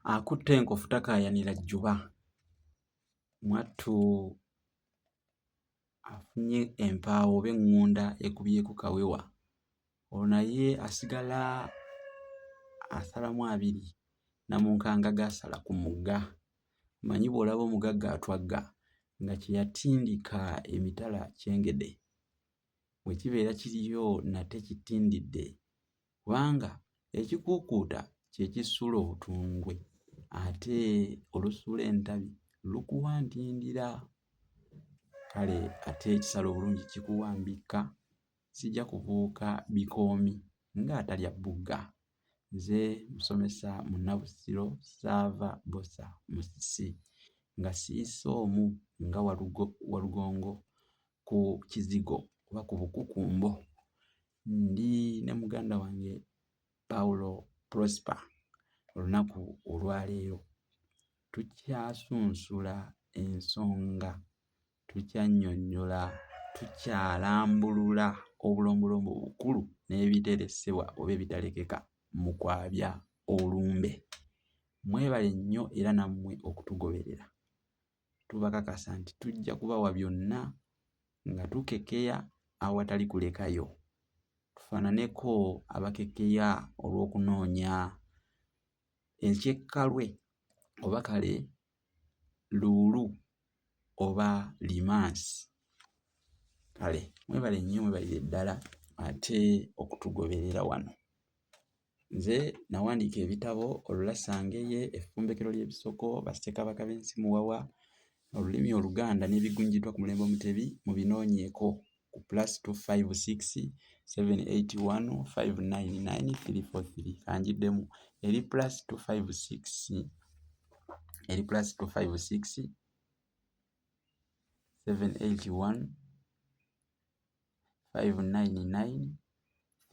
Akutte enkofu takaayanira jjuba. Mwattu afunye empaawo oba eŋŋunda ekubyeku kawewa. Olwo naye asigala asalamu abiri namunkanga g'asala ku mugga. Omanyi bw'olaba omugagga atwagga nga kye yatindika emitala kyengede. Bwe kibeera kiriyo nate kitindidde kubanga ekikuukuuta kye kissuula obutundwe ate olusuula entabi lukuwa ntindira. Kale ate ekisala obulungi kikuwa mbikka, sijja kubuuka bikoomi ng'atalya bbugga. Nze musomesa Munnabusiro Ssaava Bosa Musisi nga siyiise omu nga Walugongo ku Kizigo oba ku Bukukumbo. Ndi ne muganda wange Paulo Prosper. Olunaku olwaleero tukyasunsula ensonga, tukyannyonnyola, tukyalambulula obulombolombo obukulu n'ebiteresebwa oba ebitalekeka mu kwabya olumbe. Mwebale nnyo era nammwe okutugoberera. Tubakakasa nti tujja kubawa byonna nga tukekeya awatali kulekayo. Tufaananeko abakekeya olw'okunoonya enkyekkalwe oba kale luulu oba limaasi. Kale mwebale nnyo, mwebalire ddala ate okutugoberera wano. Nze nawandiika ebitabo Olulasangeye, Effumbekero ly'Ebisoko, Bassekabaka b'Ensi Muwawa, Olulimi Oluganda n'Ebigunjiddwa ku Mulembe Omutebi mubinoonyeeko ku +256 781 599 343. Kanjiddemu eri +256 781 599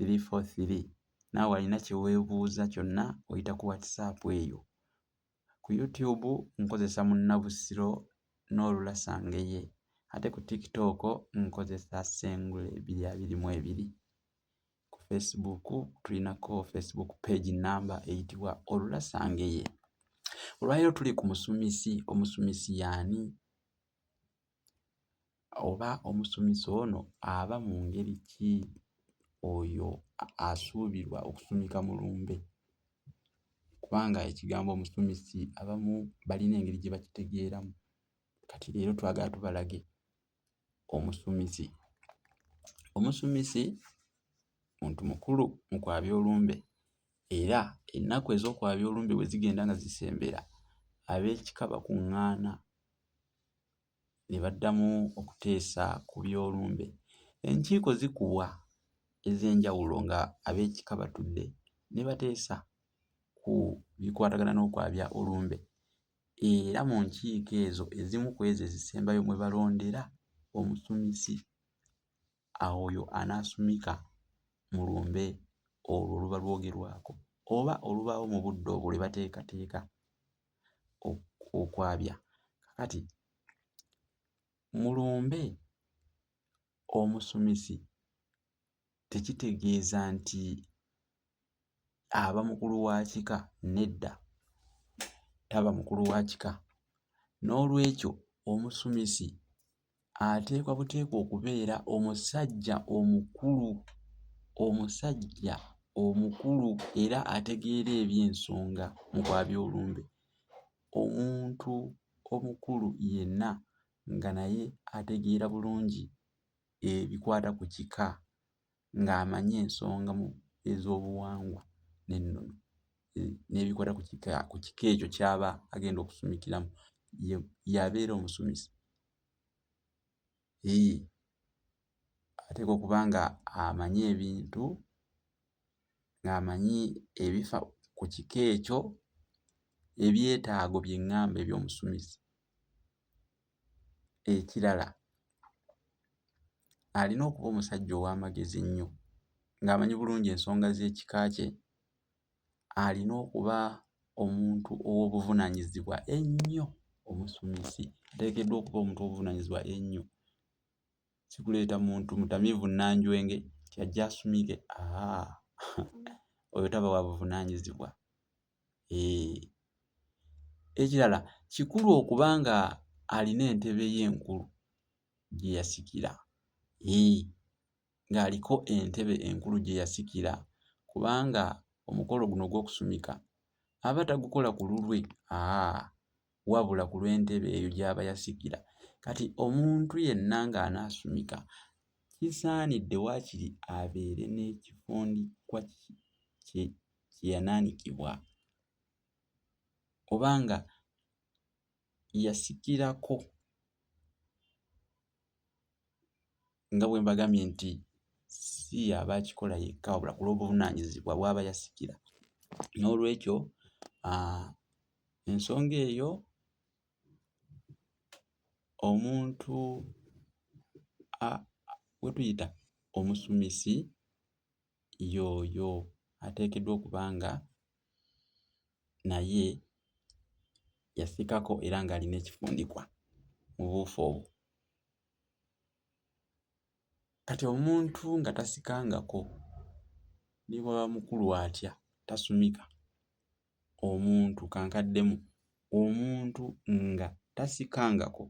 343. Naawe alina kye weebuuza kyonna oyita ku WhatsApp eyo. Ku YouTube nkozesa Munnabusiro n'Olulasangeye, ate ku TikTok nkozesa Ssengule 222. Ku Facebook tulinako Facebook page namba eyitibwa Olulasangeye. Olwaleero tuli ku musumisi. Omusumisi y'ani? Oba omusumisi ono aba mu ngeri ki oyo asuubirwa okusumika mulumbe? Kubanga ekigambo omusumisi abamu balina engeri gye bakitegeeramu. Kati leero twagala tubalage omusumisi. Omusumisi muntu mukulu mu kwabya olumbe, era ennaku ez'okwabya olumbe bwe zigenda nga zisembera, ab'ekika bakuŋŋaana ne baddamu okuteesa ku by'olumbe. Enkiiko zikubwa ez'enjawulo nga ab'ekika batudde ne bateesa ku bikwatagana n'okwabya olumbe. Era mu nkiiko ezo ezimu ku ezo ezisembayo mwe balondera omusumisi. Oyo anaasumika mu lumbe olwo oluba lwogerwako oba olubaawo mu budde obwo lwe bateekateeka okwabya. Kakati mu lumbe omusumisi tekitegeeza nti aba mukulu wa kika. Nedda, taba mukulu wa kika. N'olwekyo omusumisi ateekwa buteekwa okubeera omusajja omukulu, omusajja omukulu era ategeera eby'ensonga mu kwabya olumbe. Omuntu omukulu yenna nga naye ategeera bulungi ebikwata ku kika, ng'amanyi ensonga ez'obuwangwa n'ennono n'ebikwata ku kika ekyo ky'aba agenda okusumikiramu, y'abeera omusumisi. Ateekwa okuba nga amanyi ebintu, ng'amanyi ebifa ku kika ekyo, ebyetaago bye ŋŋamba eby'omusumisi. Ekirala, alina okuba omusajja ow'amagezi ennyo ng'amanyi bulungi ensonga z'ekika kye. Alina okuba omuntu ow'obuvunaanyizibwa ennyo. Omusumisi ateekeddwa okuba omuntu ow'obuvunaanyizibwa ennyo. Si kuleeta muntu mutamiivu nnanjwenge nti ajje asumike. Oyo taba wa buvunaanyizibwa. Ekirala kikulu okuba nga alina entebe ye enkulu gye yasikira. Ng'aliko entebe enkulu gye yasikira kubanga omukolo guno ogw'okusumika aba tagukola ku lulwe, wabula ku lw'entebe eyo gy'aba yasikira. Kati omuntu yenna ng'anaasumika kisaanidde waakiri abeere n'ekifundikwa kye yanaanikibwa oba nga yasikirako. Nga bwe mbagambye nti si y'aba akikola yekka wabula ku lw'obuvunaanyizibwa bw'aba yasikira. Noolwekyo ensonga eyo omuntu gwe tuyita omusumisi y'oyo ateekeddwa okuba nga naye yasikako era ng'alina ekifundikwa mu buufu obwo. Kati omuntu nga tasikangako ne bw'aba mukulu atya tasumika, omuntu kankaddemu, omuntu nga tasikangako